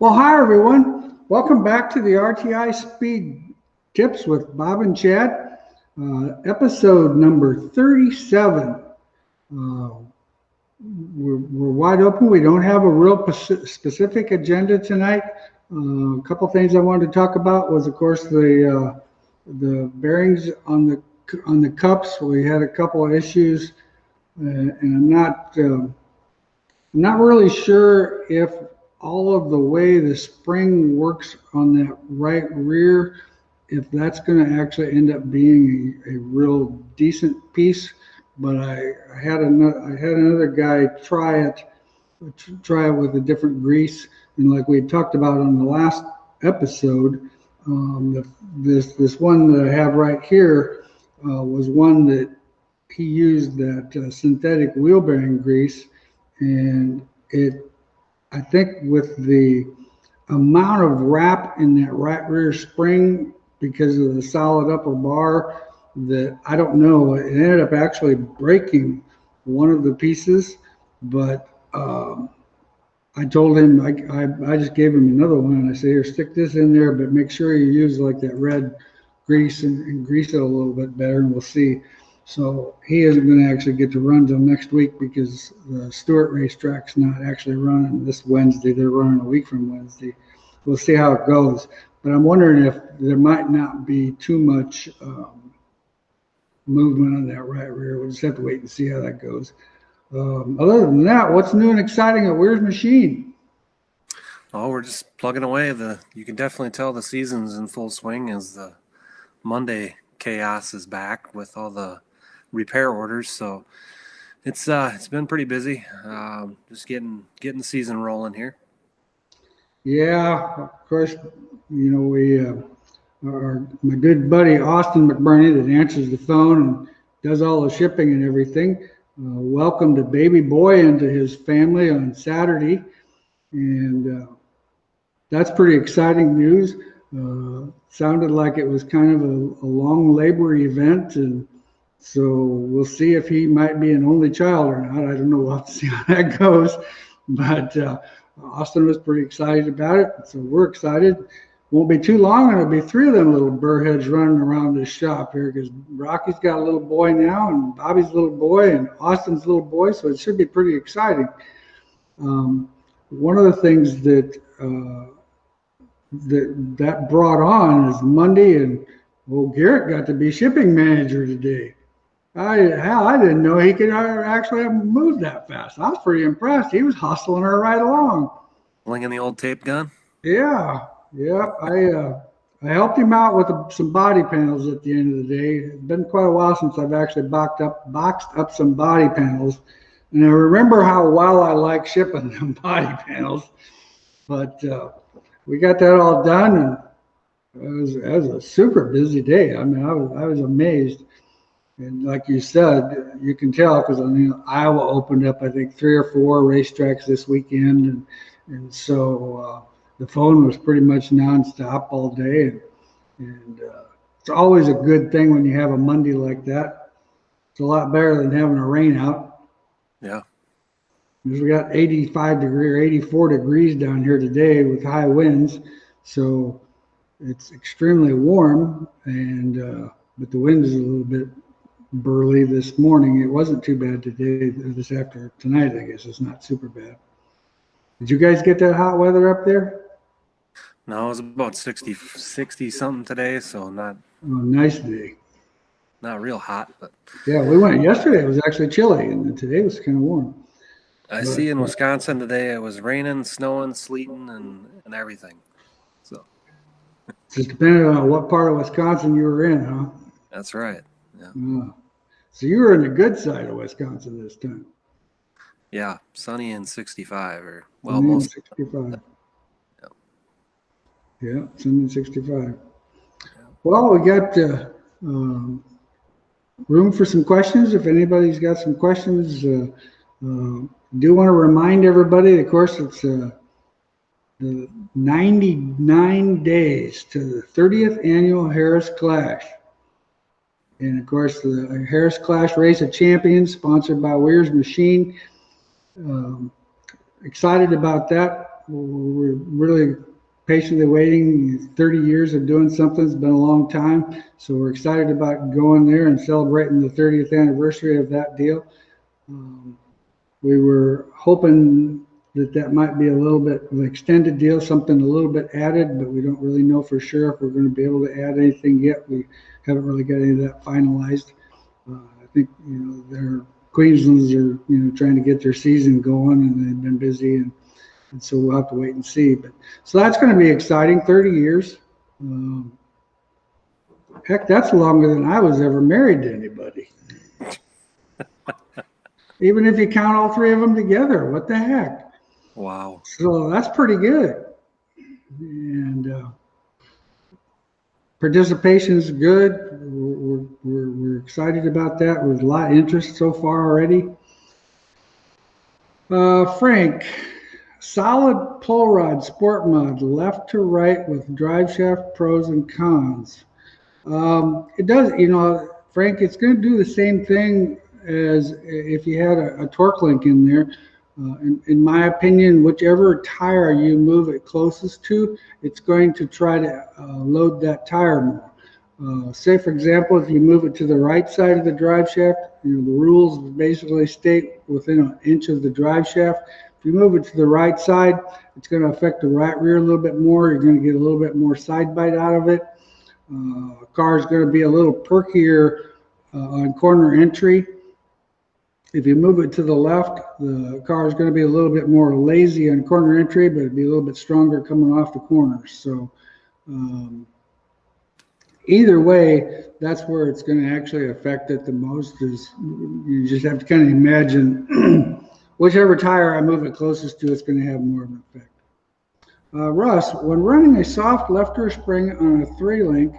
Well, hi everyone. Welcome back to the RTI Speed Tips with Bob and Chad, episode number 37. We're wide open. We don't have a real specific agenda tonight. A couple things I wanted to talk about was, of course, the bearings on the cups. We had a couple of issues, and I'm not really sure if all of the way the spring works on that right rear, if that's going to actually end up being a real decent piece. But I had another guy try it with a different grease, and like we had talked about on the last episode, this one that I have right here was one that he used that synthetic wheel bearing grease, and I think with the amount of wrap in that right rear spring because of the solid upper bar, that I don't know, it ended up actually breaking one of the pieces. But I told him, I just gave him another one, and I said, here, stick this in there, but make sure you use like that red grease and grease it a little bit better, and we'll see. So he isn't going to actually get to run till next week because the Stewart racetrack's not actually running this Wednesday. They're running a week from Wednesday. We'll see how it goes. But I'm wondering if there might not be too much movement on that right rear. We'll just have to wait and see how that goes. Other than that, what's new and exciting at Wehrs Machine? Oh, we're just plugging away. You can definitely tell the season's in full swing as the Monday chaos is back with all the repair orders. So it's been pretty busy. Just getting the season rolling here. Yeah, of course. You know, we my good buddy Austin McBurney that answers the phone and does all the shipping and everything. Welcomed a baby boy into his family on Saturday, and that's pretty exciting news. Sounded like it was kind of a long labor event, and so we'll see if he might be an only child or not. I don't know. We'll have to see how that goes. But Austin was pretty excited about it, so we're excited. Won't be too long, and it'll be three of them little burrheads running around this shop here, because Rocky's got a little boy now, and Bobby's little boy, and Austin's little boy, so it should be pretty exciting. One of the things that brought on is Monday, and Garrett got to be shipping manager today. I didn't know he could actually move that fast. I was pretty impressed. He was hustling her right along. Flinging the old tape gun? Yeah. I helped him out with some body panels at the end of the day. It's been quite a while since I've actually boxed up some body panels. And I remember how well I like shipping them body panels. But we got that all done, and it was a super busy day. I mean, I was amazed. And like you said, you can tell because Iowa opened up, I think, 3 or 4 racetracks this weekend, and so the phone was pretty much nonstop all day. And it's always a good thing when you have a Monday like that. It's a lot better than having a rain out. Yeah. We got 85 or 84 degrees down here today with high winds, so it's extremely warm. And but the wind is a little bit burly this morning. It wasn't too bad today. Tonight, I guess it's not super bad. Did you guys get that hot weather up there? No, it was about 60 something today, so not. Oh, nice day. Not real hot, but yeah, we went yesterday. It was actually chilly, and today was kind of warm. I see in Wisconsin today it was raining, snowing, sleeting, and everything. So just depending on what part of Wisconsin you were in, huh? That's right. Yeah. So you were in the good side of Wisconsin this time. Yeah, sunny and 65, or most 65. Yeah, sunny and 65. Yeah. Well, we got room for some questions. If anybody's got some questions, do want to remind everybody, of course, it's the 99 days to the 30th annual Harris Clash. And of course, the Harris Clash Race of Champions, sponsored by Wehrs Machine. Excited about that. we're really patiently waiting. 30 years of doing something has been a long time. So we're excited about going there and celebrating the 30th anniversary of that deal. We were hoping that might be a little bit of an extended deal, something a little bit added, but we don't really know for sure if we're going to be able to add anything yet. We haven't really got any of that finalized. I think, their Queensland's are, trying to get their season going, and they've been busy, and so we'll have to wait and see. But so that's going to be exciting. 30 years. Heck, that's longer than I was ever married to anybody. Even if you count all three of them together, what the heck? Wow. So that's pretty good. And participation's good. We're excited about that. There's a lot of interest so far already. Frank, solid pull rod sport mod, left to right with drive shaft pros and cons. It does, Frank, it's going to do the same thing as if you had a torque link in there. In my opinion, whichever tire you move it closest to, it's going to try to load that tire more. Say, for example, if you move it to the right side of the drive shaft, the rules basically state within an inch of the drive shaft. If you move it to the right side, it's going to affect the right rear a little bit more. You're going to get a little bit more side bite out of it. Car is going to be a little perkier on corner entry. If you move it to the left, the car is going to be a little bit more lazy on corner entry, but it'd be a little bit stronger coming off the corners. So either way, that's where it's going to actually affect it the most. Is you just have to kind of imagine whichever tire I move it closest to, it's going to have more of an effect. Russ, when running a soft left rear spring on a 3-link,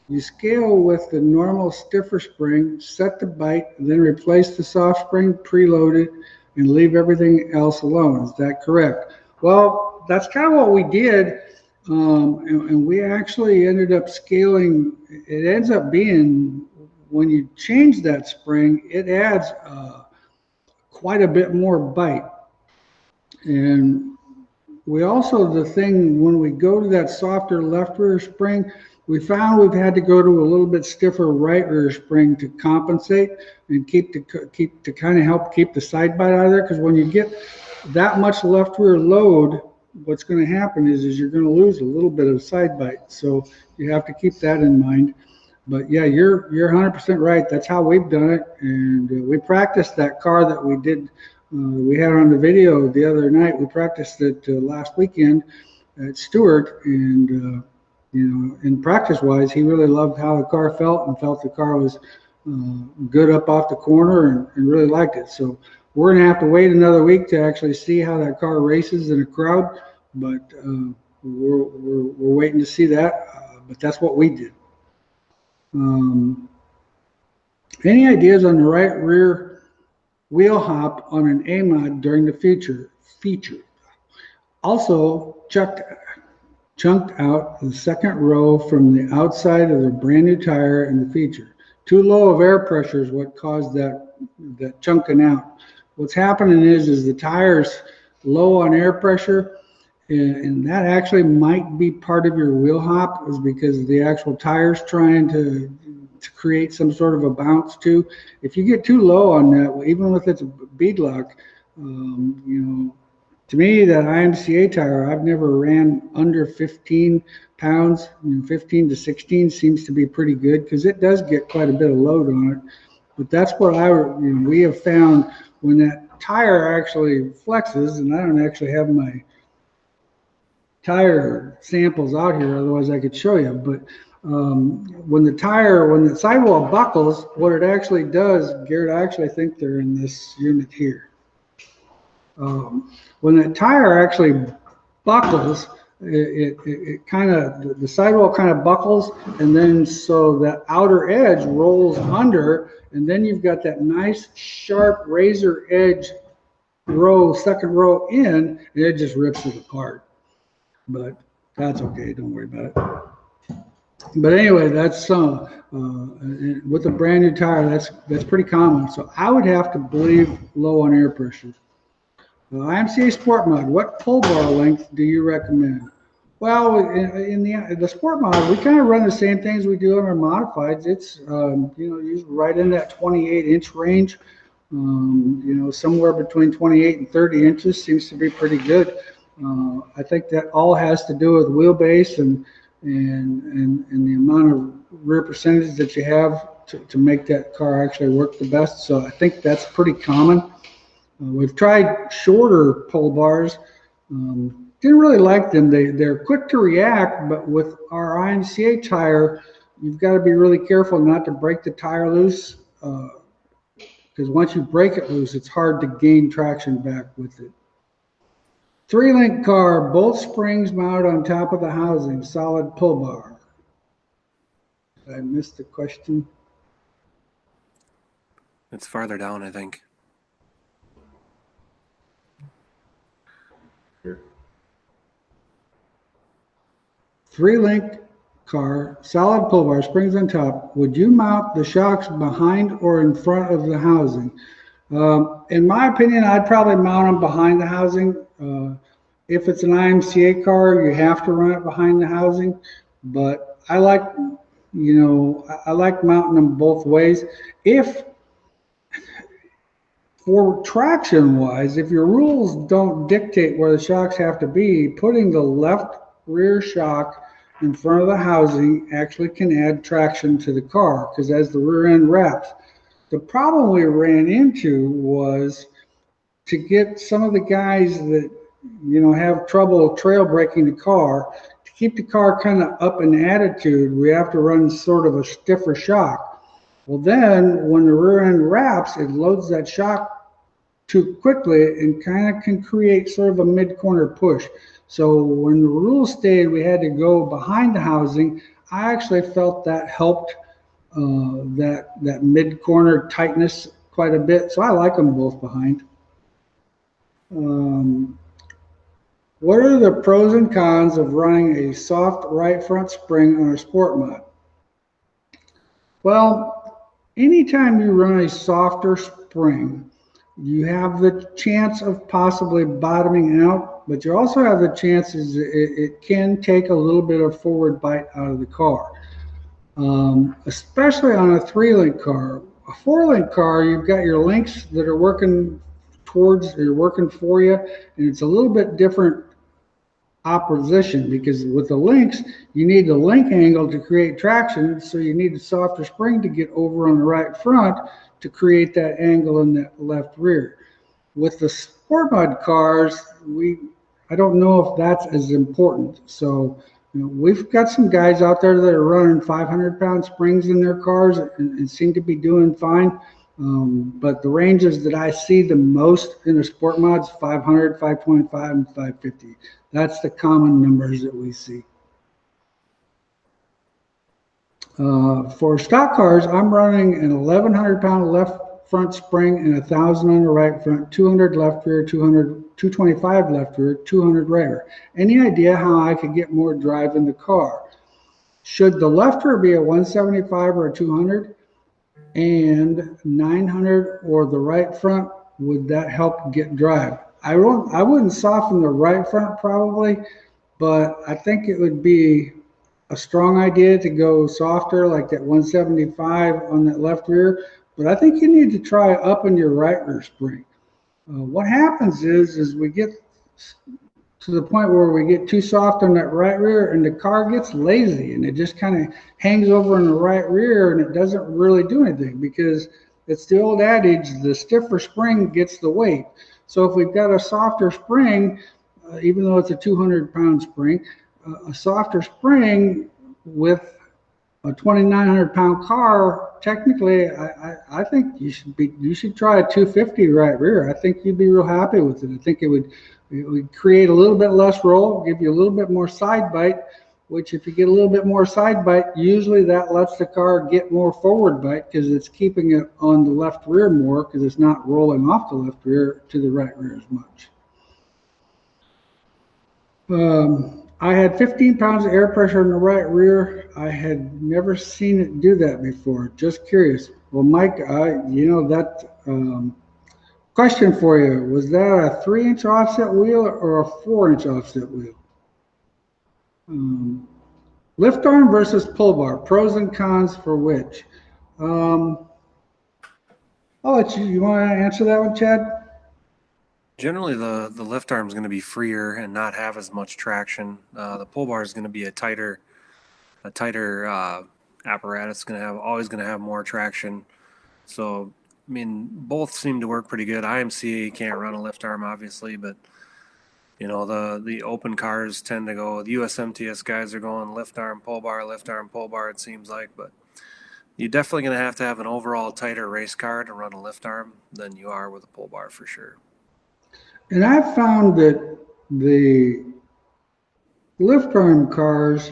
you scale with the normal stiffer spring, set the bite, then replace the soft spring, preload it, and leave everything else alone. Is that correct? Well, that's kind of what we did, and we actually ended up scaling. It ends up being, when you change that spring, it adds quite a bit more bite. And we also, the thing, when we go to that softer left rear spring, we found we've had to go to a little bit stiffer right rear spring to compensate and keep to kind of help keep the side bite out of there. Because when you get that much left rear load, what's going to happen is you're going to lose a little bit of side bite. So you have to keep that in mind. But yeah, you're 100% right. That's how we've done it, and we practiced that car that we did. We had on the video the other night. We practiced it last weekend at Stewart, and in practice-wise, he really loved how the car felt and felt the car was good up off the corner and really liked it. So we're going to have to wait another week to actually see how that car races in a crowd, but we're waiting to see that. But that's what we did. Any ideas on the right rear wheel hop on an A-mod during the feature? Also, chunked out the second row from the outside of the brand new tire in the feature. Too low of air pressure is what caused that chunking out. What's happening is the tire's low on air pressure, and that actually might be part of your wheel hop, is because the actual tire's trying to create some sort of a bounce too. If you get too low on that, even with its beadlock, to me, that IMCA tire, I've never ran under 15 pounds. 15 to 16 seems to be pretty good, because it does get quite a bit of load on it. But that's what we have found when that tire actually flexes, and I don't actually have my tire samples out here, otherwise I could show you. But when the sidewall buckles, what it actually does, Garrett, I actually think they're in this unit here. When that tire actually buckles, it kind of, the sidewall kind of buckles, and then so that outer edge rolls under, and then you've got that nice sharp razor edge second row in, and it just rips it apart. But that's okay, don't worry about it. But anyway, that's with a brand new tire, that's pretty common. So I would have to believe low on air pressure. IMCA Sport Mod, what pull bar length do you recommend? Well, in the Sport Mod, we kind of run the same things we do in our modifieds. It's, usually right in that 28-inch range. Somewhere between 28 and 30 inches seems to be pretty good. I think that all has to do with wheelbase and the amount of rear percentage that you have to make that car actually work the best. So I think that's pretty common. We've tried shorter pull bars. Didn't really like them. They're quick to react, but with our IMCA tire, you've got to be really careful not to break the tire loose, because once you break it loose, it's hard to gain traction back with it. 3-link car, both springs mounted on top of the housing, solid pull bar. I missed the question. It's farther down, I think. Here. 3-link car, solid pull bar, springs on top. Would you mount the shocks behind or in front of the housing? In my opinion, I'd probably mount them behind the housing. If it's an IMCA car, you have to run it behind the housing. But I like, I like mounting them both ways. For traction wise, if your rules don't dictate where the shocks have to be, putting the left rear shock in front of the housing actually can add traction to the car, because as the rear end wraps. The problem we ran into was to get some of the guys that have trouble trail braking the car, to keep the car kind of up in attitude, we have to run sort of a stiffer shock. Well, then when the rear end wraps, it loads that shock too quickly and kind of can create sort of a mid-corner push. So when the rule stated we had to go behind the housing, I actually felt that helped that mid-corner tightness quite a bit. So I like them both behind. What are the pros and cons of running a soft right front spring on a Sport Mod? Well, anytime you run a softer spring, you have the chance of possibly bottoming out, but you also have the chances it can take a little bit of forward bite out of the car, especially on a 3-link car. A 4-link car, you've got your links that are working for you, and it's a little bit different opposition, because with the links, you need the link angle to create traction, so you need a softer spring to get over on the right front to create that angle in that left rear. With the Sport Mod cars, I don't know if that's as important. So we've got some guys out there that are running 500-pound springs in their cars and seem to be doing fine. But the ranges that I see the most in the Sport Mods, 500, 525, and 550. That's the common numbers that we see. For stock cars, I'm running an 1,100-pound left front spring and 1,000 on the right front, 200 left rear, 225 left rear, 200 right rear. Any idea how I could get more drive in the car? Should the left rear be a 175 or a 200 and 900, or the right front, would that help get drive? I wouldn't soften the right front probably, but I think it would be a strong idea to go softer, like that 175 on that left rear. But I think you need to try up in your right rear spring. What happens is we get to the point where we get too soft on that right rear and the car gets lazy and it just kind of hangs over in the right rear and it doesn't really do anything, because it's the old adage, the stiffer spring gets the weight. So if we've got a softer spring, even though it's a 200-pound spring, a softer spring with a 2,900-pound car, technically, I think you should try a 250 right rear. I think you'd be real happy with it. I think it would create a little bit less roll, give you a little bit more side bite, which if you get a little bit more side bite, usually that lets the car get more forward bite because it's keeping it on the left rear more, because it's not rolling off the left rear to the right rear as much. I had 15 pounds of air pressure in the right rear. I had never seen it do that before. Just curious. Well, Mike, Question for you: was that a 3-inch offset wheel or a 4-inch offset wheel? Lift arm versus pull bar, pros and cons for which? I'll let you. You want to answer that one, Chad? Generally, the lift arm is going to be freer and not have as much traction. The pull bar is going to be a tighter apparatus. Going to have always going to have more traction. So, I mean, both seem to work pretty good. IMCA can't run a lift arm, obviously, but the open cars tend to go. The USMTS guys are going lift arm, pull bar, lift arm, pull bar. It seems like, but you're definitely going to have an overall tighter race car to run a lift arm than you are with a pull bar for sure. And I've found that the lift arm cars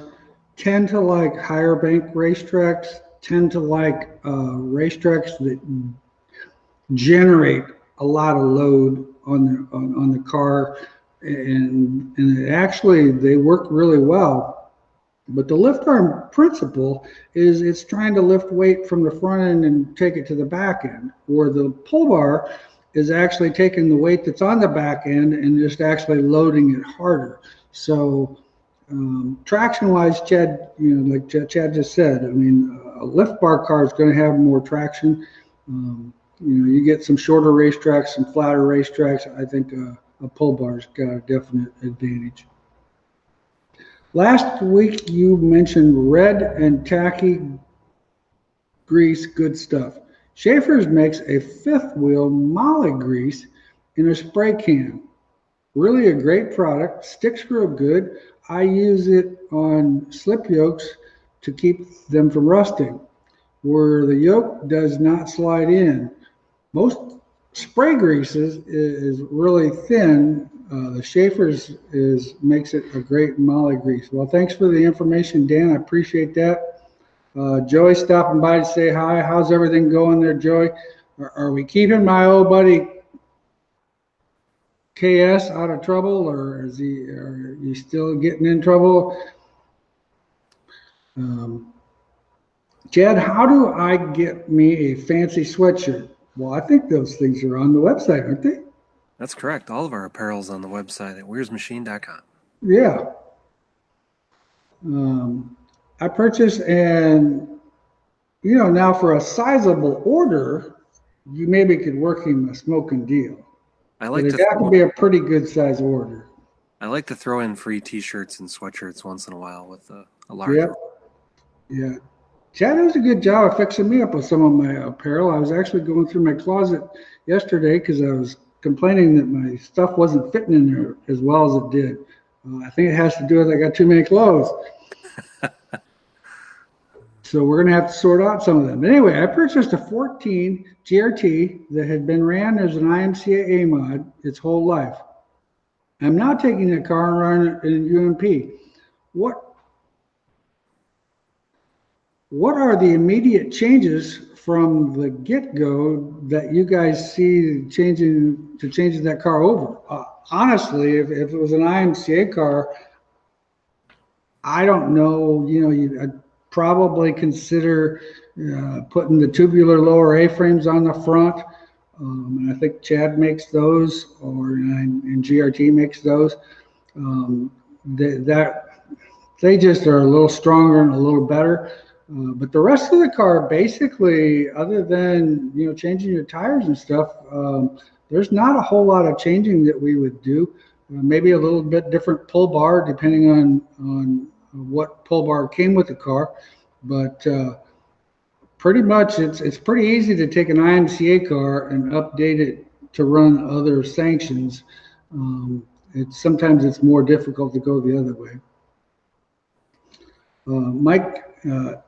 tend to like higher bank racetracks, tend to like racetracks that generate a lot of load on the car, and actually they work really well. But the lift arm principle is it's trying to lift weight from the front end and take it to the back end, where the pull bar is actually taking the weight that's on the back end and just actually loading it harder. So traction-wise, Chad, like Chad just said, I mean, a lift bar car is going to have more traction. You get some shorter racetracks, some flatter racetracks. I think a pull bar's got a definite advantage. Last week you mentioned red and tacky grease, good stuff. Schaefer's makes a fifth wheel molly grease in a spray can. Really a great product, sticks real good. I use it on slip yokes to keep them from rusting, where the yoke does not slide in. Most spray greases is really thin. The Schaefer's makes it a great molly grease. Well, thanks for the information, Dan. I appreciate that. Joey stopping by to say hi. How's everything going there, Joey? Are we keeping my old buddy KS out of trouble, or are you still getting in trouble? Chad, how do I get me a fancy sweatshirt? Well, I think those things are on the website, aren't they? That's correct. All of our apparel's on the website at wehrsmachine.com. Yeah. I purchased, and now for a sizable order, you maybe could work him a smoking deal. But it'd have to be a pretty good size order. I like to throw in free T-shirts and sweatshirts once in a while with a larger. Yeah. Chad does a good job of fixing me up with some of my apparel. I was actually going through my closet yesterday because I was complaining that my stuff wasn't fitting in there as well as it did. I think it has to do with I got too many clothes. So we're going to have to sort out some of them. But anyway, I purchased a 14 GRT that had been ran as an IMCA mod its whole life. I'm now taking the car and running it in UMP. What are the immediate changes from the get-go that you guys see changing that car over? Honestly, if it was an IMCA car, I don't know. I'd probably consider putting the tubular lower A-frames on the front. And I think Chad makes those, and GRT makes those. They just are a little stronger and a little better. But the rest of the car, basically, other than changing your tires and stuff, there's not a whole lot of changing that we would do. Maybe a little bit different pull bar depending on what pull bar came with the car, but pretty much it's pretty easy to take an IMCA car and update it to run other sanctions. Sometimes it's more difficult to go the other way. Mike,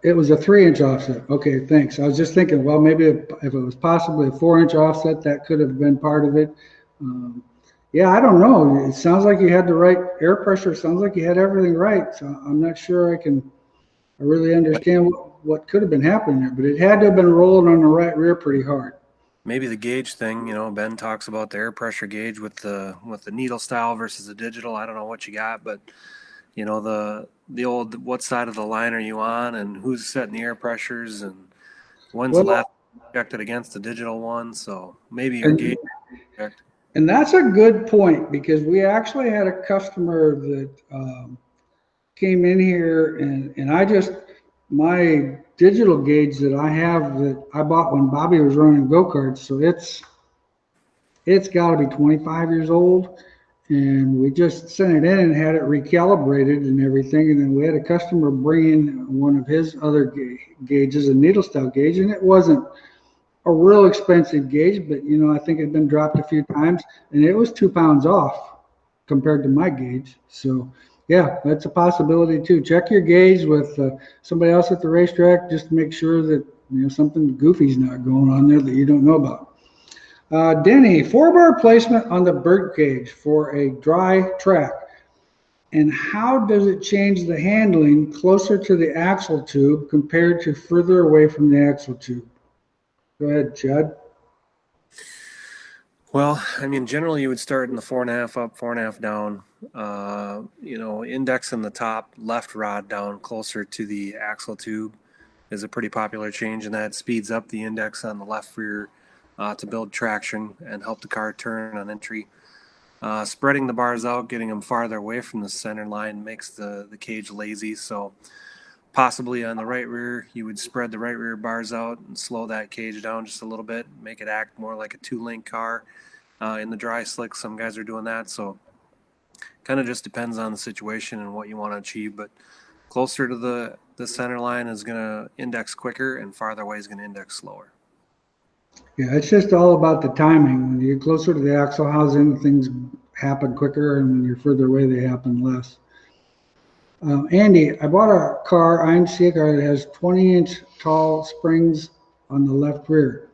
it was a 3-inch offset. Okay, thanks. I was just thinking, well, maybe if it was possibly a 4-inch offset, that could have been part of it. Yeah, I don't know. It sounds like you had the right air pressure. It sounds like you had everything right. So I'm not sure I really understand what could have been happening there, but it had to have been rolling on the right rear pretty hard. Maybe the gauge thing, Ben talks about the air pressure gauge with the needle style versus the digital. I don't know what you got, but the old what side of the line are you on and who's setting the air pressures and when's the last checked it against the digital one, so maybe your gauge checked. And that's a good point, because we actually had a customer that came in here, and my digital gauge that I have, that I bought when Bobby was running go-karts, so it's got to be 25 years old. And we just sent it in and had it recalibrated and everything. And then we had a customer bring in one of his other gauges, a needle style gauge, and it wasn't a real expensive gauge, but I think it had been dropped a few times, and it was 2 pounds off compared to my gauge. So yeah, that's a possibility too. Check your gauge with somebody else at the racetrack, just to make sure that something goofy's not going on there that you don't know about. Denny, 4-bar placement on the bird cage for a dry track. And how does it change the handling closer to the axle tube compared to further away from the axle tube? Go ahead, Chad. Well, I mean, generally you would start in the 4.5 up, 4.5 down. Indexing the top left rod down closer to the axle tube is a pretty popular change, and that speeds up the index on the left rear to build traction and help the car turn on entry. Spreading the bars out, getting them farther away from the center line makes the cage lazy. So possibly on the right rear, you would spread the right rear bars out and slow that cage down just a little bit, make it act more like a 2-link car. In the dry slick, some guys are doing that. So kind of just depends on the situation and what you want to achieve. But closer to the center line is going to index quicker, and farther away is going to index slower. Yeah, it's just all about the timing. When you're closer to the axle housing, things happen quicker, and when you're further away, they happen less. Andy, I bought a car, IMC car, that has 20-inch tall springs on the left rear.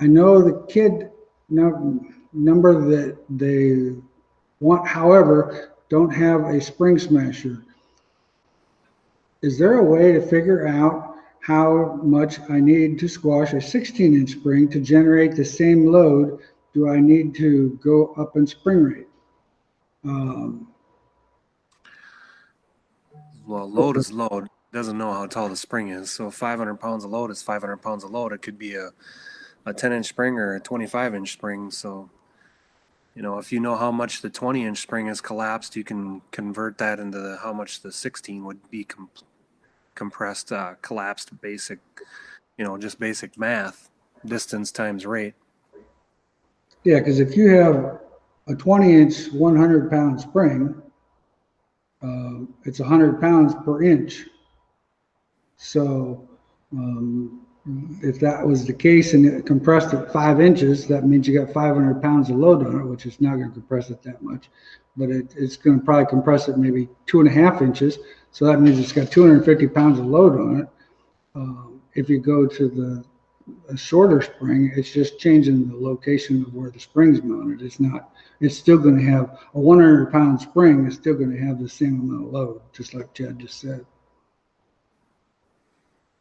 I know the kid number that they want, however, don't have a spring smasher. Is there a way to figure out how much I need to squash a 16-inch spring to generate the same load? Do I need to go up in spring rate? Well, load is load. Doesn't know how tall the spring is. So 500 pounds of load is 500 pounds of load. It could be a 10-inch spring or a 25-inch spring. So, if you know how much the 20-inch spring is collapsed, you can convert that into how much the 16 would be compressed, collapsed, basic, just basic math, distance times rate. Yeah, because if you have a 20-inch, 100-pound spring, it's 100 pounds per inch. So if that was the case and it compressed at 5 inches, that means you got 500 pounds of load on it, which is not going to compress it that much. But it's going to probably compress it maybe 2.5 inches. So that means it's got 250 pounds of load on it. If you go to a shorter spring, it's just changing the location of where the spring's mounted. It's still going to have a 100-pound spring. It's still going to have the same amount of load, just like Chad just said.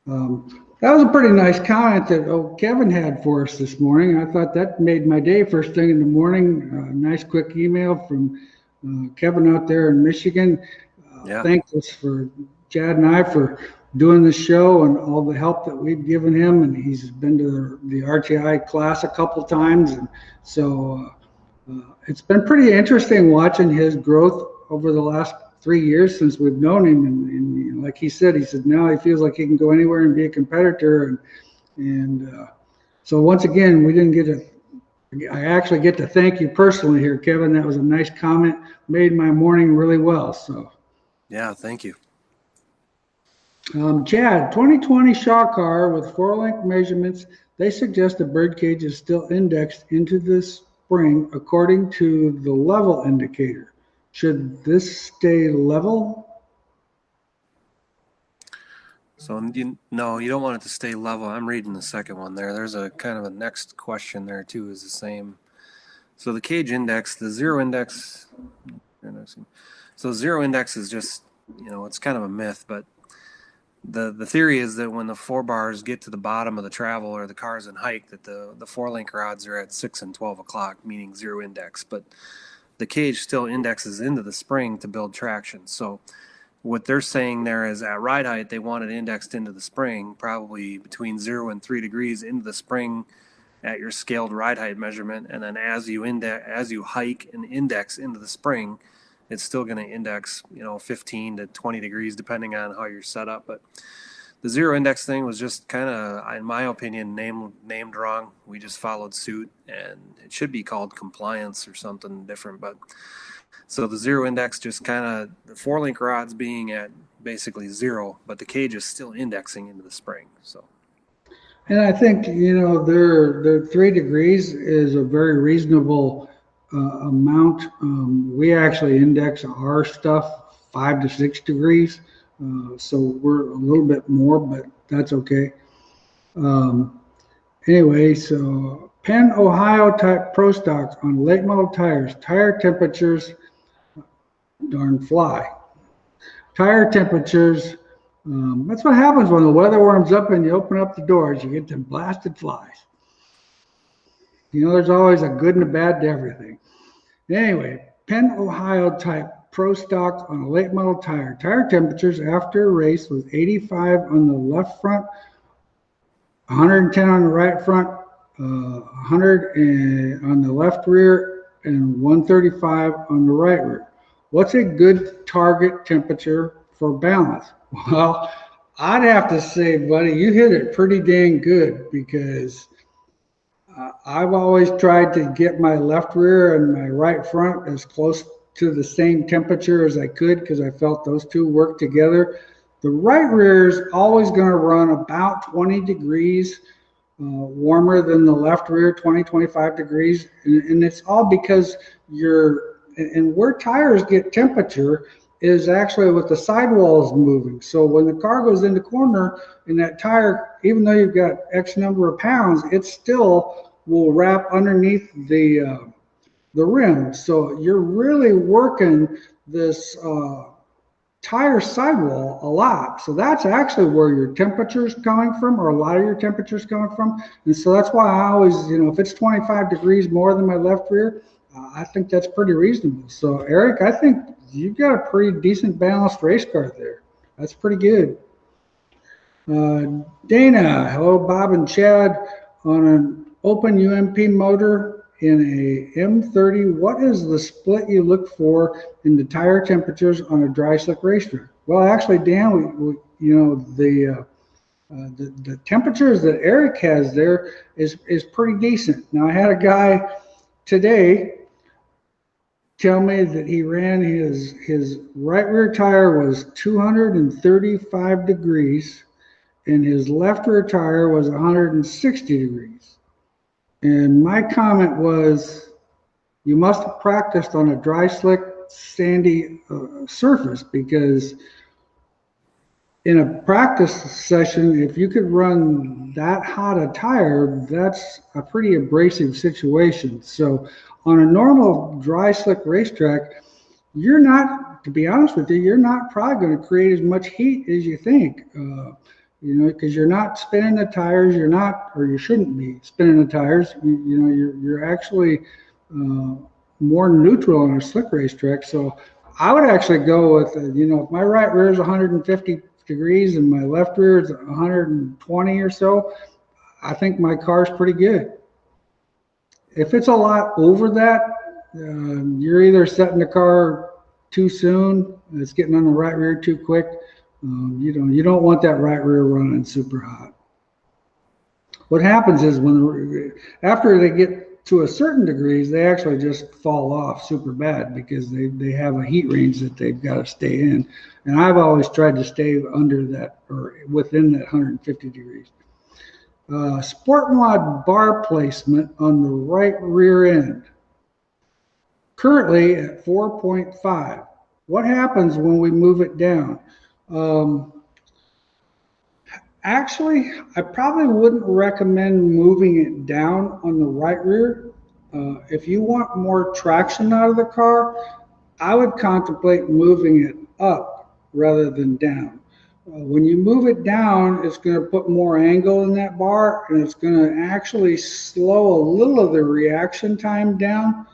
That was a pretty nice comment that Kevin had for us this morning. I thought that made my day first thing in the morning. Nice quick email from Kevin out there in Michigan. Thanks us for Chad and I for doing this show and all the help that we've given him. And he's been to the RTI class a couple times. And so it's been pretty interesting watching his growth over the last 3 years since we've known him. And like he said now he feels like he can go anywhere and be a competitor. And so once again, I actually get to thank you personally here, Kevin. That was a nice comment. Made my morning really well. So. Yeah, thank you. Chad, 2020 Shaw car with 4-link measurements. They suggest the bird cage is still indexed into the spring according to the level indicator. Should this stay level? So no, you don't want it to stay level. I'm reading the second one there. There's a kind of a next question there too, is the same. So the cage index, the zero index. So zero index is just, it's kind of a myth, but the theory is that when the 4 bars get to the bottom of the travel or the car's in hike, that the 4-link rods are at 6 and 12 o'clock, meaning zero index. But the cage still indexes into the spring to build traction. So what they're saying there is at ride height, they want it indexed into the spring, probably between 0 and 3 degrees into the spring at your scaled ride height measurement. And then as you hike and index into the spring, it's still going to index, 15 to 20 degrees, depending on how you're set up. But the zero index thing was just kind of, in my opinion, named wrong. We just followed suit, and it should be called compliance or something different. But so the zero index just kind of, the 4-link rods being at basically 0, but the cage is still indexing into the spring. So, and I think their 3 degrees is a very reasonable amount. We actually index our stuff 5 to 6 degrees, so we're a little bit more, but that's okay. Anyway, so Penn Ohio type Pro Stock on late model tires, tire temperatures. Darn fly. Tire temperatures, that's what happens when the weather warms up and you open up the doors, you get them blasted flies. There's always a good and a bad to everything. Anyway, Penn Ohio type Pro Stock on a late model tire. Tire temperatures after a race was 85 on the left front, 110 on the right front, 100 on the left rear, and 135 on the right rear. What's a good target temperature for balance? Well, I'd have to say, buddy, you hit it pretty dang good, because I've always tried to get my left rear and my right front as close to the same temperature as I could, because I felt those two work together. The right rear is always going to run about 20 degrees warmer than the left rear, 25 degrees. And it's all because and where tires get temperature is actually with the sidewalls moving. So when the car goes in the corner and that tire, even though you've got X number of pounds, it still will wrap underneath the rim. So you're really working this tire sidewall a lot. So that's actually where your temperature is coming from, or a lot of your temperature is coming from. And so that's why I always, if it's 25 degrees more than my left rear, I think that's pretty reasonable. So, Eric, I think you've got a pretty decent balanced race car there. That's pretty good. Dana, hello, Bob and Chad. On an open UMP motor in a M30, what is the split you look for in the tire temperatures on a dry slick racetrack? Well, actually, Dan, the temperatures that Eric has there is pretty decent. Now, I had a guy today tell me that he ran his right rear tire was 235 degrees and his left rear tire was 160 degrees. And my comment was, you must have practiced on a dry, slick, sandy surface, because in a practice session, if you could run that hot a tire, that's a pretty abrasive situation. So on a normal dry, slick racetrack, you're not, to be honest with you, you're not probably going to create as much heat as you think, because you're not spinning the tires, or you shouldn't be spinning the tires. You're actually more neutral on a slick racetrack. So I would actually go with, if my right rear is 150 degrees and my left rear is 120 or so, I think my car's pretty good. If it's a lot over that, you're either setting the car too soon, it's getting on the right rear too quick. You don't want that right rear running super hot. What happens is after they get to a certain degrees, they actually just fall off super bad, because they have a heat range that they've got to stay in. And I've always tried to stay under that, or within that 150 degrees. Sport mod bar placement on the right rear end, currently at 4.5. What happens when we move it down? Actually, I probably wouldn't recommend moving it down on the right rear. If you want more traction out of the car, I would contemplate moving it up rather than down. When you move it down, it's going to put more angle in that bar, and it's going to actually slow a little of the reaction time down.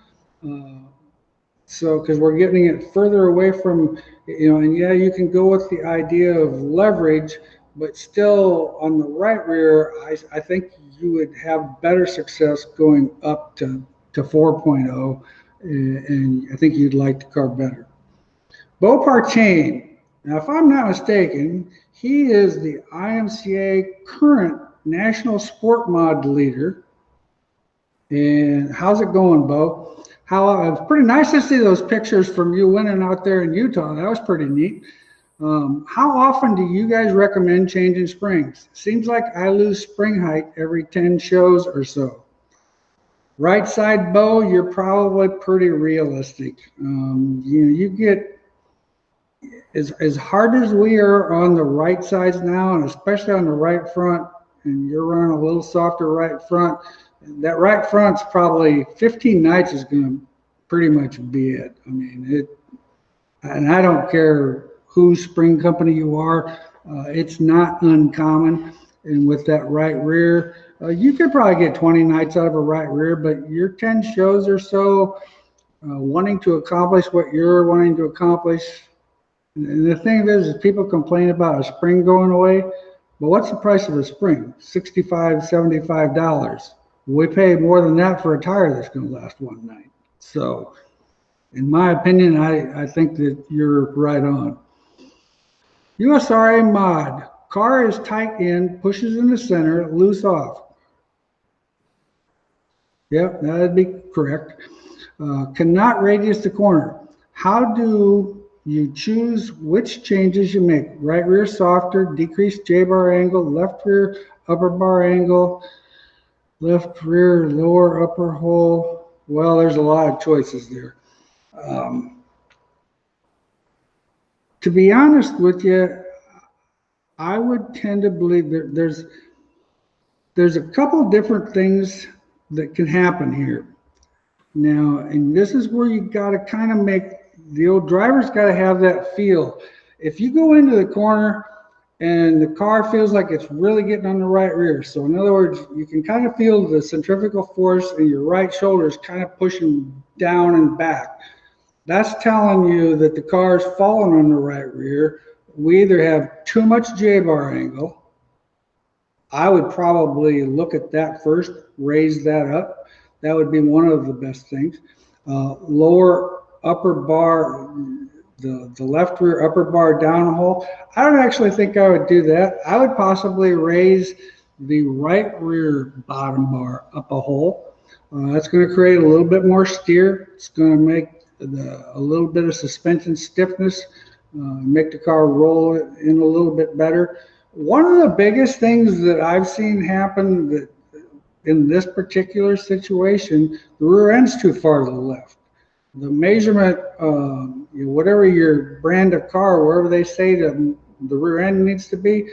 So, because we're getting it further away from, and yeah, you can go with the idea of leverage, but still on the right rear, I think you would have better success going up to 4.0, and I think you'd like the car better. Bo Partain, now if I'm not mistaken, he is the IMCA current National Sport Mod leader. And how's it going, Bo? It was pretty nice to see those pictures from you winning out there in Utah. That was pretty neat. How often do you guys recommend changing springs? Seems like I lose spring height every 10 shows or so. Right side, Bo, you're probably pretty realistic. You get as hard as we are on the right sides now, and especially on the right front, and you're running a little softer right front, that right front's probably 15 nights is going to pretty much be it. I mean, and I don't care whose spring company you are, it's not uncommon. And with that right rear, you could probably get 20 nights out of a right rear, but your 10 shows or so, wanting to accomplish what you're wanting to accomplish. And the thing is people complain about a spring going away, but what's the price of a spring? $65, $75. We pay more than that for a tire that's going to last one night. So, in my opinion, I think that you're right on. USRA mod. Car is tight in, pushes in the center, loose off. Yep, that'd be correct. Cannot radius the corner. How do you choose which changes you make? Right rear softer, decreased J-bar angle, left rear upper bar angle, left rear lower upper hole. Well, there's a lot of choices there. To be honest with you, I would tend to believe that there's a couple different things that can happen here. Now, and this is where you got to kind of make the old driver's got to have that feel. If you go into the corner and the car feels like it's really getting on the right rear, so in other words, you can kind of feel the centrifugal force in your right shoulder is kind of pushing down and back. That's telling you that the car's falling on the right rear. We either have too much J-bar angle. I would probably look at that first, raise that up. That would be one of the best things. Lower upper bar, the left rear upper bar down hole. I don't actually think I would do that. I would possibly raise the right rear bottom bar up a hole. That's going to create a little bit more steer. It's going to make a little bit of suspension stiffness, make the car roll in a little bit better. One of the biggest things that I've seen happen that in this particular situation, the rear end's too far to the left. The measurement, whatever your brand of car, wherever they say the rear end needs to be,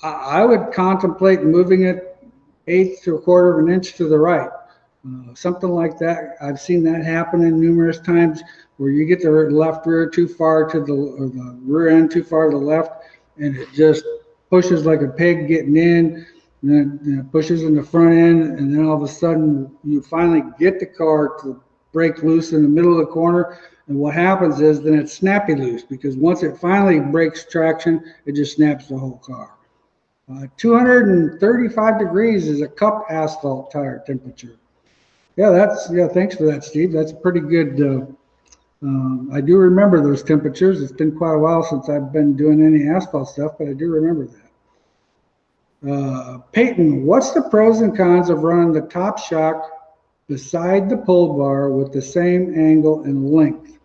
I would contemplate moving it 1/8 to 1/4 of an inch to the right. Something like that. I've seen that happen in numerous times where you get the left rear too far to or the rear end too far to the left, and it just pushes like a pig getting in, and then it pushes in the front end, and then all of a sudden you finally get the car to break loose in the middle of the corner, and what happens is then it's snappy loose, because once it finally breaks traction, it just snaps the whole car. 235 degrees is a cup asphalt tire temperature. Yeah, thanks for that, Steve. That's pretty good. I do remember those temperatures. It's been quite a while since I've been doing any asphalt stuff, but I do remember that. Peyton, what's the pros and cons of running the top shock beside the pull bar with the same angle and length?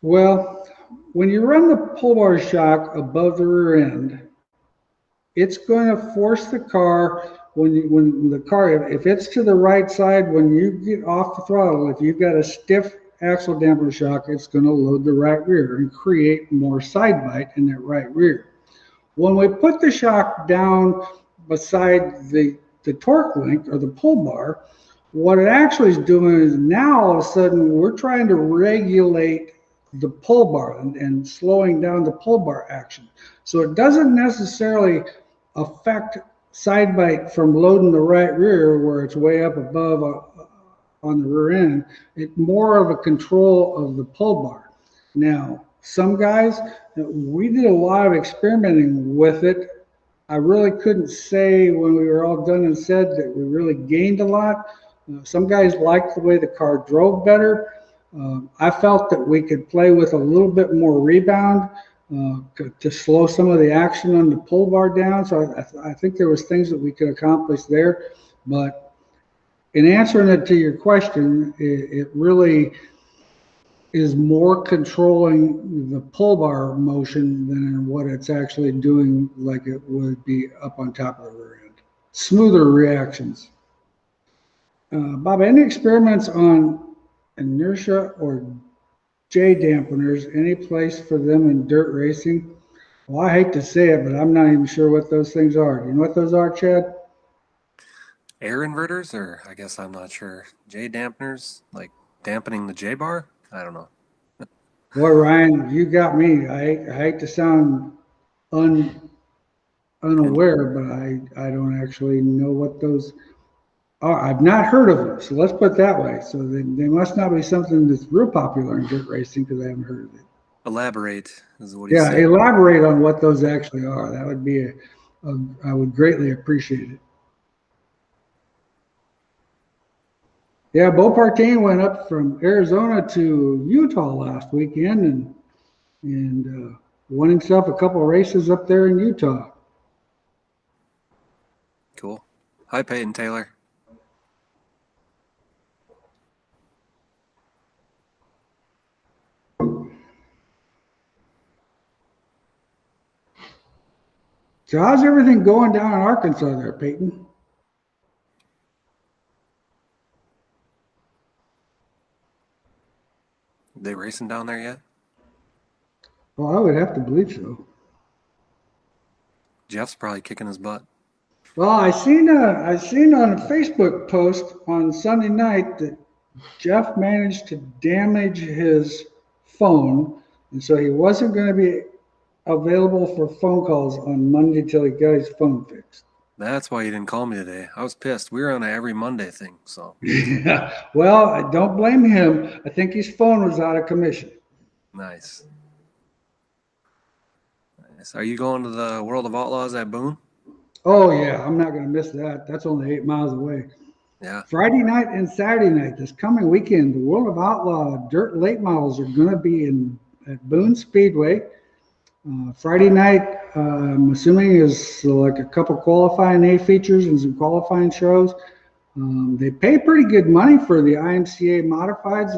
Well, when you run the pull bar shock above the rear end, it's going to force the car when the car, if it's to the right side, when you get off the throttle, if you've got a stiff axle damper shock, it's going to load the right rear and create more side bite in that right rear. When we put the shock down beside the torque link or the pull bar, what it actually is doing is now all of a sudden we're trying to regulate the pull bar and slowing down the pull bar action. So it doesn't necessarily affect side bite from loading the right rear where it's way up above on the rear end. It's more of a control of the pull bar. Now, some guys, we did a lot of experimenting with it. I really couldn't say when we were all done and said that we really gained a lot. Some guys liked the way the car drove better. I felt that we could play with a little bit more rebound to slow some of the action on the pull bar down. So I think there was things that we could accomplish there. But in answering it to your question, it really is more controlling the pull bar motion than what it's actually doing like it would be up on top of the rear end. Smoother reactions. Bob, any experiments on inertia or J dampeners, any place for them in dirt racing? Well, I hate to say it, but I'm not even sure what those things are. Do you know what those are, Chad? Air inverters, or I guess I'm not sure. J dampeners, like dampening the J bar? I don't know. Boy, Ryan, you got me. I hate to sound unaware, but I don't actually know what those are. I've not heard of them, so let's put it that way. So they must not be something that's real popular in dirt racing because I haven't heard of it. Elaborate is what he said. Yeah, elaborate on what those actually are. That would be I would greatly appreciate it. Yeah, Bo Partain went up from Arizona to Utah last weekend and won himself a couple of races up there in Utah. Cool. Hi, Peyton Taylor. So how's everything going down in Arkansas there, Peyton? They racing down there yet? Well, I would have to believe so. Jeff's probably kicking his butt. Well, I seen on a Facebook post on Sunday night that Jeff managed to damage his phone, and so he wasn't going to be available for phone calls on Monday till he got his phone fixed. That's why you didn't call me today. I was pissed. We were on an every Monday thing, so. Yeah. Well, I don't blame him. I think his phone was out of commission. Nice. Are you going to the World of Outlaws at Boone? Oh, yeah. I'm not going to miss that. That's only 8 miles away. Yeah. Friday night and Saturday night, this coming weekend, the World of Outlaw dirt late models are going to be at Boone Speedway. Friday night, I'm assuming is like a couple qualifying A features and some qualifying shows. They pay pretty good money for the IMCA modifieds.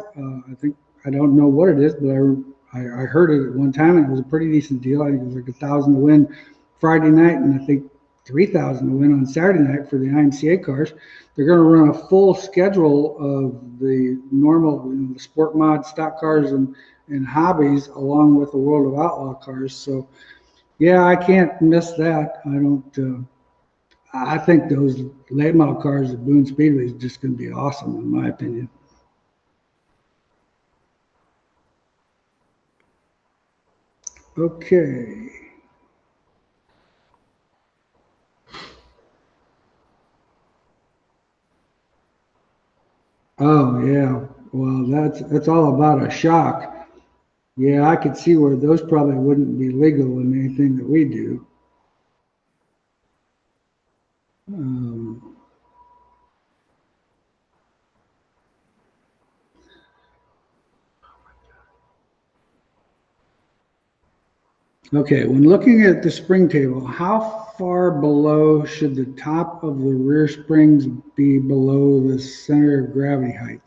I don't know what it is, but I heard it at one time and it was a pretty decent deal. I think it was like $1,000 to win Friday night and I think $3,000 to win on Saturday night for the IMCA cars. They're going to run a full schedule of the normal, the sport mod stock cars and hobbies along with the World of Outlaw cars. So yeah, I can't miss that. I think those late model cars at Boone Speedway is just going to be awesome in my opinion. Okay. Oh yeah. Well, that's all about a shock. Yeah, I could see where those probably wouldn't be legal in anything that we do. Okay, when looking at the spring table, how far below should the top of the rear springs be below the center of gravity height?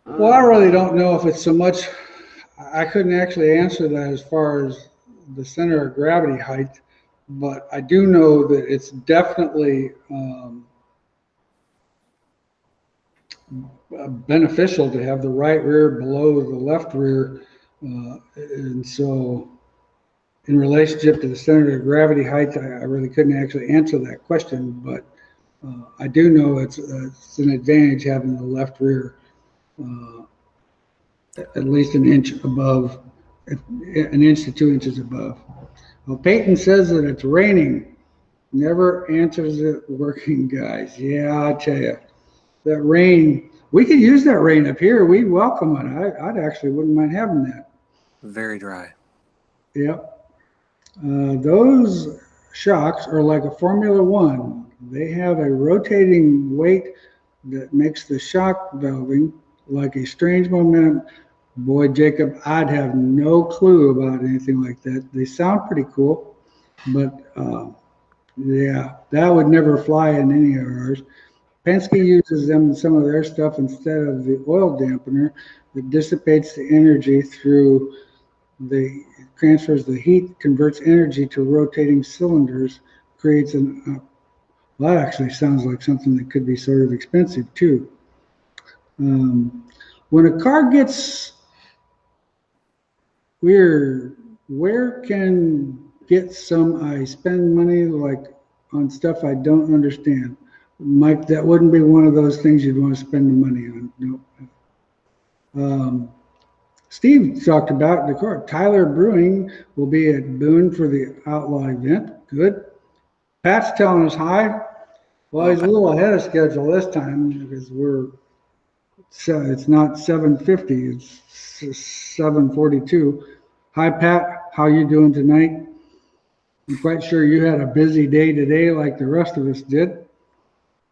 Well, I really don't know if it's so much, I couldn't actually answer that as far as the center of gravity height, but I do know that it's definitely beneficial to have the right rear below the left rear. And so in relationship to the center of gravity height, I really couldn't actually answer that question, but I do know it's an advantage having the left rear at least an inch above, an inch to 2 inches above. Well, Peyton says that it's raining. Never answers it working, guys. Yeah, I tell you. that rain. We could use that rain up here. We welcome it. I'd actually wouldn't mind having that. Very dry. Yep. Those shocks are like a Formula One. They have a rotating weight that makes the shock valving like a strange momentum. Boy, Jacob, I'd have no clue about anything like that. They sound pretty cool, but yeah, that would never fly in any of ours. Penske uses them in some of their stuff instead of the oil dampener that dissipates the energy through the transfers the heat, converts energy to rotating cylinders, creates well, that actually sounds like something that could be sort of expensive too. When a car gets weird, where can get some, I spend money like on stuff I don't understand. Mike, that wouldn't be one of those things you'd want to spend the money on. Nope. Steve talked about the car. Tyler Brewing will be at Boone for the Outlaw event. Good. Pat's telling us hi. Well, he's a little ahead of schedule this time because it's not 7:50, it's 7:42. Hi, Pat. How you doing tonight? I'm quite sure you had a busy day today like the rest of us did.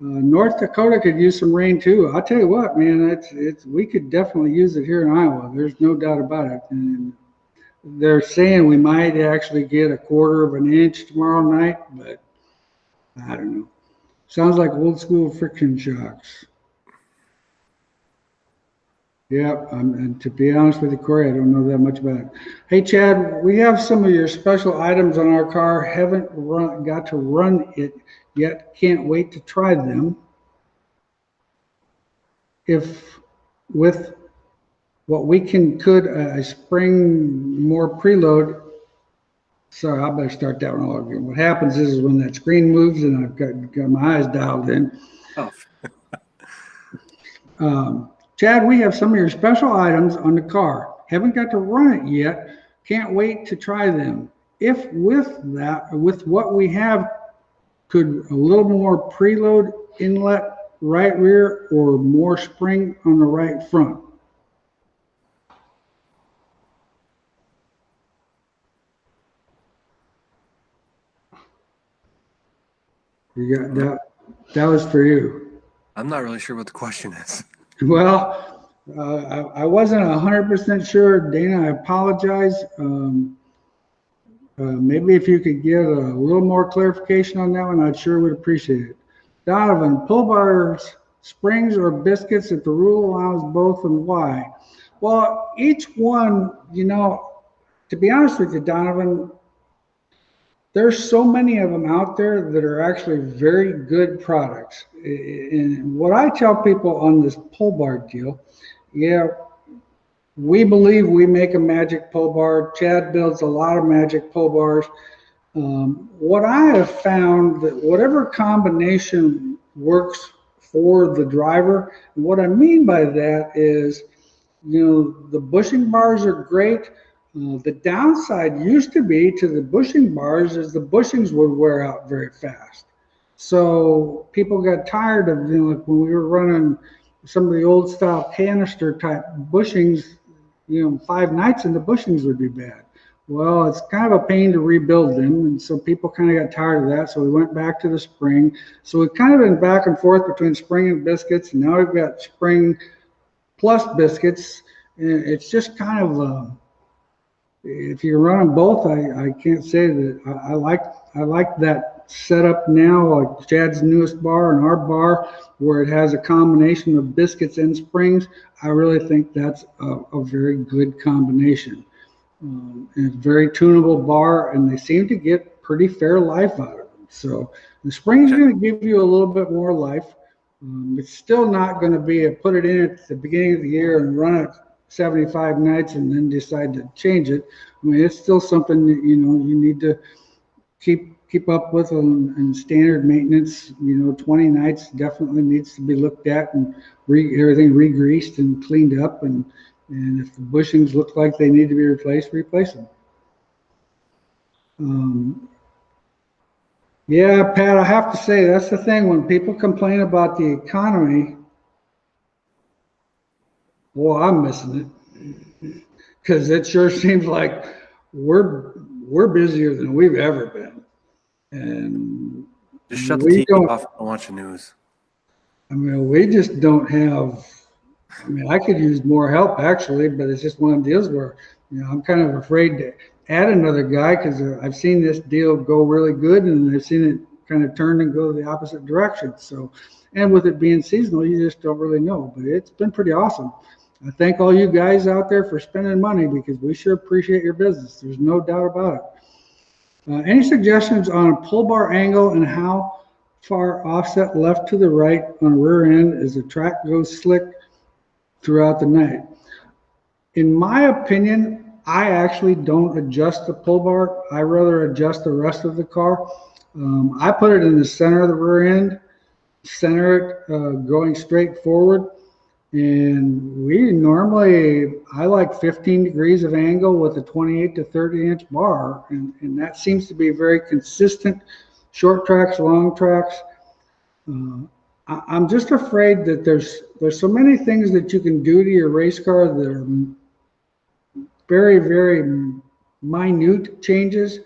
North Dakota could use some rain too. I'll tell you what, man, we could definitely use it here in Iowa. There's no doubt about it. And they're saying we might actually get a quarter of an inch tomorrow night, but I don't know. Sounds like old school friction shocks. Yeah, and to be honest with you, Corey, I don't know that much about it. Hey, Chad, we have some of your special items on our car. Haven't got to run it yet. Can't wait to try them. If with what we could a spring more preload. Sorry, I better start that one all again. What happens is when that screen moves and I've got my eyes dialed in. Oh. Chad, we have some of your special items on the car. Haven't got to run it yet. Can't wait to try them. If with what we have, could a little more preload inlet right rear or more spring on the right front? You got that? That was for you. I'm not really sure what the question is. Well, I wasn't 100% sure. Dana, I apologize. Maybe if you could give a little more clarification on that one, I'd sure would appreciate it. Donovan, pull bars, springs, or biscuits if the rule allows both, and why? Well, each one, to be honest with you, Donovan, there's so many of them out there that are actually very good products. And what I tell people on this pull bar deal, yeah, we believe we make a magic pull bar. Chad builds a lot of magic pull bars. What I have found that whatever combination works for the driver, and what I mean by that is, the bushing bars are great. The downside used to be to the bushing bars is the bushings would wear out very fast. So people got tired of, like when we were running some of the old style canister type bushings, 5 nights and the bushings would be bad. Well, it's kind of a pain to rebuild them. And so people kind of got tired of that. So we went back to the spring. So we've kind of been back and forth between spring and biscuits. And now we've got spring plus biscuits. And it's just kind of, if you run them both, I can't say that I like that setup now, like Chad's newest bar and our bar, where it has a combination of biscuits and springs. I really think that's a very good combination. And it's a very tunable bar, and they seem to get pretty fair life out of them. So the spring's going to give you a little bit more life. It's still not going to be put it in at the beginning of the year and run it 75 nights and then decide to change it. I mean, it's still something that, you need to keep up with and standard maintenance. 20 nights definitely needs to be looked at and everything re-greased and cleaned up. And if the bushings look like they need to be replaced, replace them. Yeah, Pat, I have to say, that's the thing. When people complain about the economy, Well, I'm missing it because it sure seems like we're busier than we've ever been, and Just shut the we TV don't. off and watch the news. I mean, we just don't have. I mean, I could use more help actually, but it's just one of the deals where I'm kind of afraid to add another guy because I've seen this deal go really good, and I've seen it kind of turn and go the opposite direction. So, and with it being seasonal, you just don't really know. But it's been pretty awesome. I thank all you guys out there for spending money because we sure appreciate your business. There's no doubt about it. Any suggestions on a pull bar angle and how far offset left to the right on rear end as the track goes slick throughout the night? In my opinion, I actually don't adjust the pull bar. I rather adjust the rest of the car. I put it in the center of the rear end, center it going straight forward. And we normally, I like 15 degrees of angle with a 28 to 30 inch bar. And that seems to be very consistent, short tracks, long tracks. I'm just afraid that there's so many things that you can do to your race car that are very, very minute changes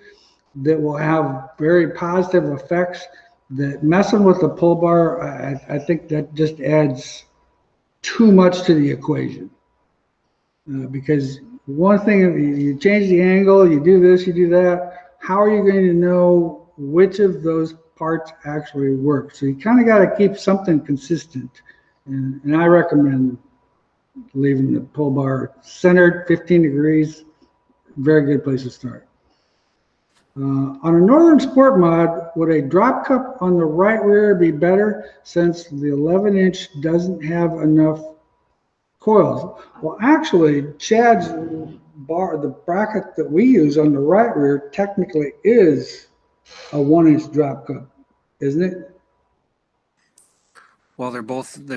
that will have very positive effects. That messing with the pull bar, I think that just adds too much to the equation. Because one thing, you change the angle, you do this, you do that. How are you going to know which of those parts actually work? So you kind of got to keep something consistent. And I recommend leaving the pull bar centered 15 degrees. Very good place to start. On a Northern Sport mod, would a drop cup on the right rear be better since the 11-inch doesn't have enough coils? Well, actually, Chad's bar, the bracket that we use on the right rear, technically is a 1-inch drop cup, isn't it? Well, they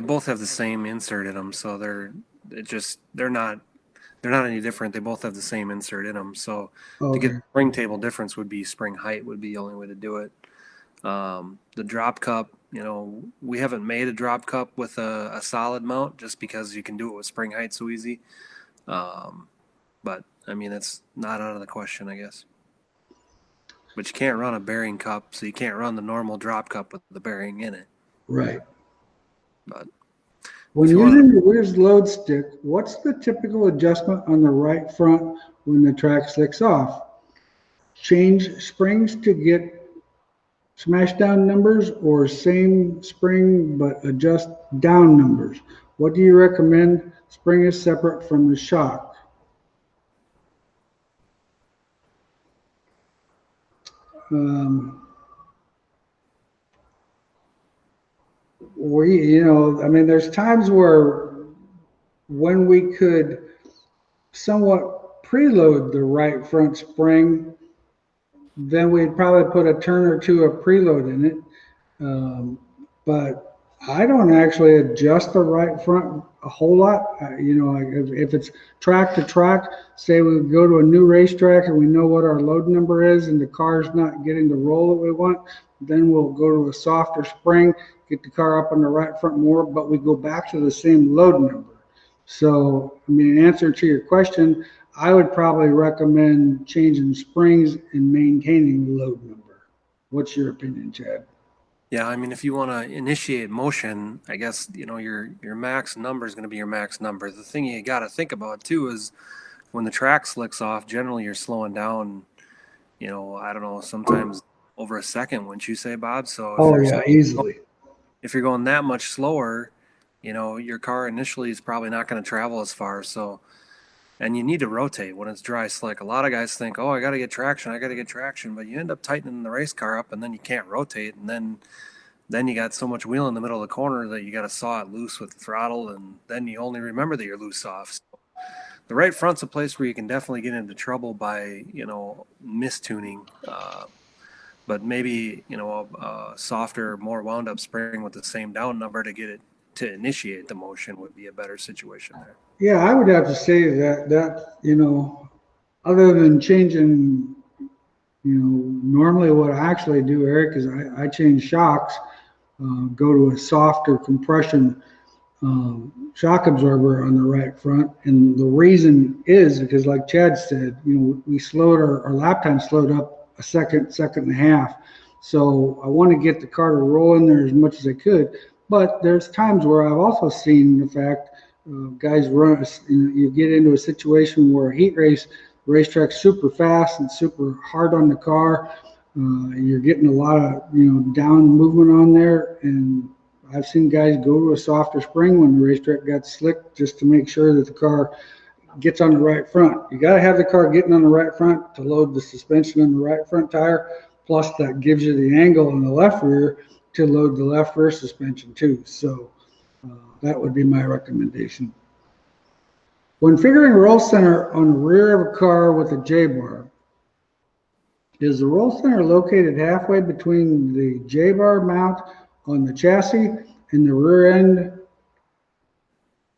both have the same insert in them, so they're not any different. They both have the same insert in them. So to get Okay. the spring table difference would be spring height would be the only way to do it. The drop cup, we haven't made a drop cup with a solid mount just because you can do it with spring height so easy. But I mean, it's not out of the question, I guess. But you can't run a bearing cup, so you can't run the normal drop cup with the bearing in it. Right. But when using the Wehrs load stick, what's the typical adjustment on the right front when the track slicks off? Change springs to get smash down numbers or same spring but adjust down numbers? What do you recommend? Spring is separate from the shock. There's times where when we could somewhat preload the right front spring, then we'd probably put a turn or two of preload in it. But I don't actually adjust the right front a whole lot. If it's track to track, say we go to a new racetrack and we know what our load number is and the car's not getting the roll that we want, then we'll go to a softer spring, get the car up on the right front more, but we go back to the same load number. So, in answer to your question, I would probably recommend changing springs and maintaining the load number. What's your opinion, Chad? Yeah, if you want to initiate motion, I guess, your max number is going to be your max number. The thing you got to think about too is when the track slicks off, generally you're slowing down, I don't know, sometimes over a second, wouldn't you say, Bob? So Easily. If you're going that much slower, your car initially is probably not going to travel as far. So, and you need to rotate when it's dry slick. A lot of guys think, oh, I got to get traction, but you end up tightening the race car up and then you can't rotate. And then you got so much wheel in the middle of the corner that you got to saw it loose with the throttle. And then you only remember that you're loose off. So the right front's a place where you can definitely get into trouble by, mistuning. But maybe, a softer, more wound up spring with the same down number to get it to initiate the motion would be a better situation there. Yeah, I would have to say that other than changing, normally what I actually do, Eric, is I change shocks, go to a softer compression. shock absorber on the right front. And the reason is because, like Chad said, we slowed our lap time slowed up a second and a half. So I want to get the car to roll in there as much as I could. But there's times where I've also seen the fact guys run, you get into a situation where a heat racetrack's super fast and super hard on the car. You're getting a lot of, down movement on there. And I've seen guys go to a softer spring when the racetrack got slick just to make sure that the car gets on the right front. You got to have the car getting on the right front to load the suspension on the right front tire. Plus, that gives you the angle on the left rear to load the left rear suspension too. So that would be my recommendation. When figuring roll center on the rear of a car with a J-bar, is the roll center located halfway between the J-bar mount on the chassis and the rear end,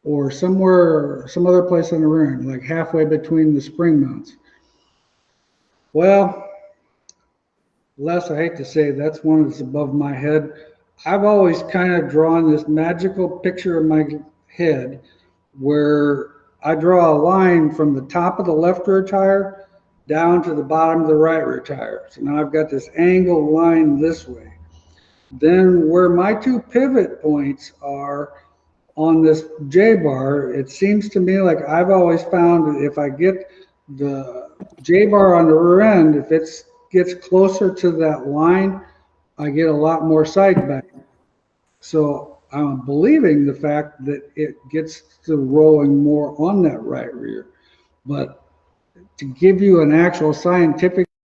or some other place on the rear end, like halfway between the spring mounts? Well, Les, I hate to say that's one that's above my head. I've always kind of drawn this magical picture in my head where I draw a line from the top of the left rear tire down to the bottom of the right rear tire. So now I've got this angled line this way. Then where my two pivot points are on this J-bar, it seems to me like I've always found that if I get the J-bar on the rear end, if it gets closer to that line, I get a lot more side bang. So I'm believing the fact that it gets to rolling more on that right rear. But to give you an actual scientific